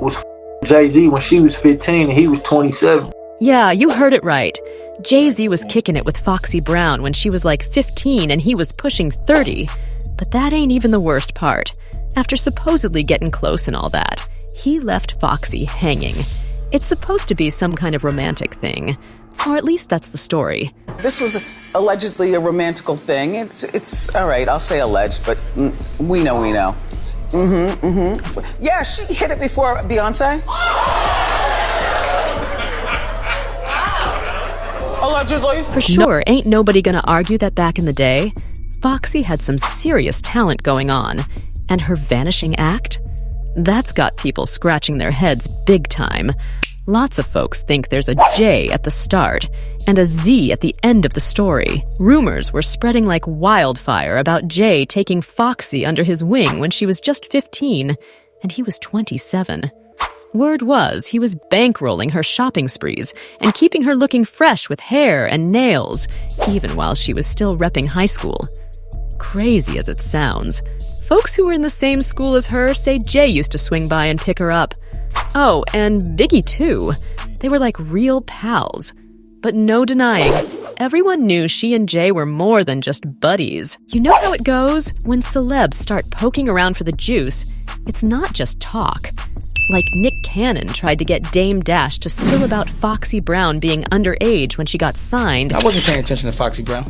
was Jay-Z when she was 15 and he was 27. Yeah, you heard it right. Jay-Z was kicking it with Foxy Brown when she was like 15 and he was pushing 30. But that ain't even the worst part. After supposedly getting close and all that, he left Foxy hanging. It's supposed to be some kind of romantic thing. Or at least that's the story. This was allegedly a romantical thing. It's all right, I'll say alleged, but we know. Yeah, she hit it before Beyonce. Allegedly. For sure, ain't nobody gonna argue that back in the day, Foxy had some serious talent going on. And her vanishing act? That's got people scratching their heads big time. Lots of folks think there's a J at the start and a Z at the end of the story. Rumors were spreading like wildfire about Jay taking Foxy under his wing when she was just 15 and he was 27. Word was he was bankrolling her shopping sprees and keeping her looking fresh with hair and nails, even while she was still repping high school. Crazy as it sounds, folks who were in the same school as her say Jay used to swing by and pick her up. Oh, and Biggie too. They were like real pals. But no denying, everyone knew she and Jay were more than just buddies. You know how it goes? When celebs start poking around for the juice, it's not just talk. Like Nick Cannon tried to get Dame Dash to spill about Foxy Brown being underage when she got signed. I wasn't paying attention to Foxy Brown.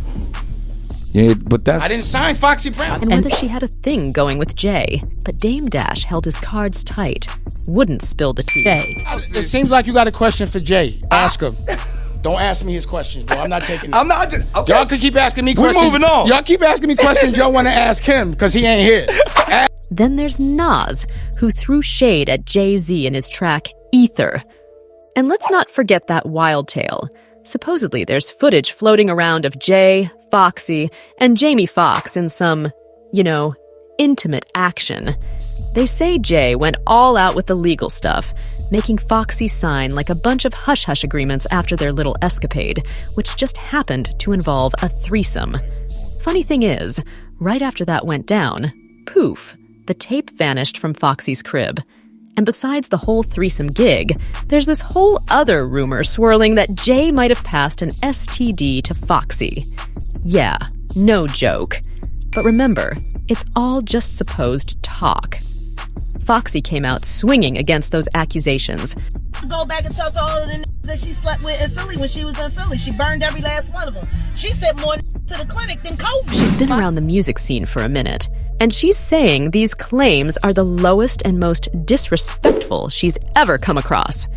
Yeah, but I didn't sign Foxy Brown. And whether she had a thing going with Jay. But Dame Dash held his cards tight. Wouldn't spill the tea. It seems like you got a question for Jay. Ask him. Don't ask me his questions, bro. I'm not taking it. I'm not just... Okay. Y'all can keep asking me questions. We're moving on. Y'all keep asking me questions y'all want to ask him, because he ain't here. Then there's Nas, who threw shade at Jay-Z in his track, Ether. And let's not forget that wild tale. Supposedly there's footage floating around of Jay, Foxy, and Jamie Foxx in some, intimate action. They say Jay went all out with the legal stuff, making Foxy sign like a bunch of hush-hush agreements after their little escapade, which just happened to involve a threesome. Funny thing is, right after that went down, poof, the tape vanished from Foxy's crib. And besides the whole threesome gig, there's this whole other rumor swirling that Jay might have passed an STD to Foxy. Yeah, no joke. But remember, it's all just supposed talk. Foxy came out swinging against those accusations. Go back and talk to all of the that she slept with in Philly when she was in Philly. She burned every last one of them. She sent more to the clinic than COVID. She's been around the music scene for a minute, and she's saying these claims are the lowest and most disrespectful she's ever come across.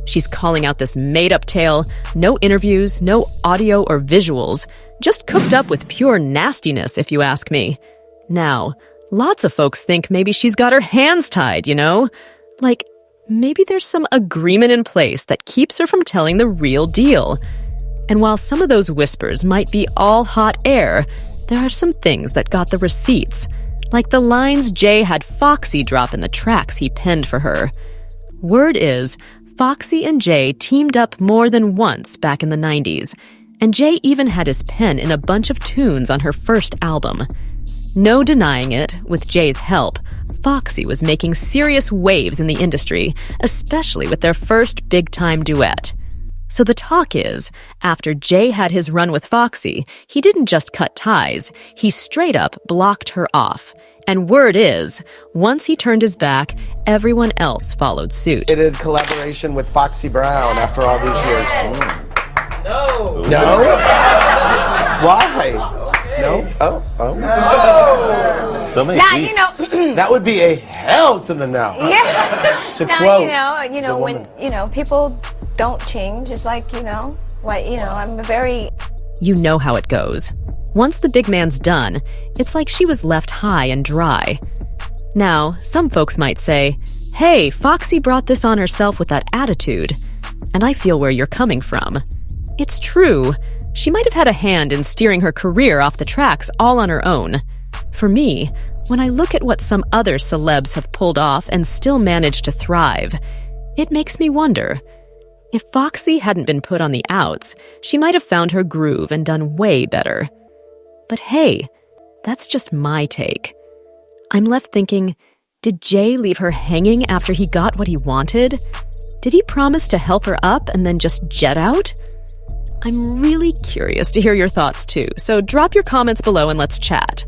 She's calling out this made-up tale, no interviews, no audio or visuals, just cooked up with pure nastiness, if you ask me. Now, lots of folks think maybe she's got her hands tied, Like, maybe there's some agreement in place that keeps her from telling the real deal. And while some of those whispers might be all hot air, there are some things that got the receipts, like the lines Jay had Foxy drop in the tracks he penned for her. Word is, Foxy and Jay teamed up more than once back in the 90s, and Jay even had his pen in a bunch of tunes on her first album. No denying it, with Jay's help, Foxy was making serious waves in the industry, especially with their first big-time duet. So the talk is, after Jay had his run with Foxy, he didn't just cut ties, he straight up blocked her off. And word is, once he turned his back, everyone else followed suit. It did collaboration with Foxy Brown after all these years. No. No? Why? No? Oh. No. So many seats. That would be a hell to the no. Yeah. To now, quote when people don't change, it's like, I'm a very... You know how it goes. Once the big man's done, it's like she was left high and dry. Now, some folks might say, hey, Foxy brought this on herself with that attitude. And I feel where you're coming from. It's true. She might have had a hand in steering her career off the tracks all on her own. For me, when I look at what some other celebs have pulled off and still managed to thrive, it makes me wonder. If Foxy hadn't been put on the outs, she might have found her groove and done way better. But hey, that's just my take. I'm left thinking, Did Jay leave her hanging after he got what he wanted? Did he promise to help her up and then just jet out? I'm really curious to hear your thoughts too, so drop your comments below and let's chat.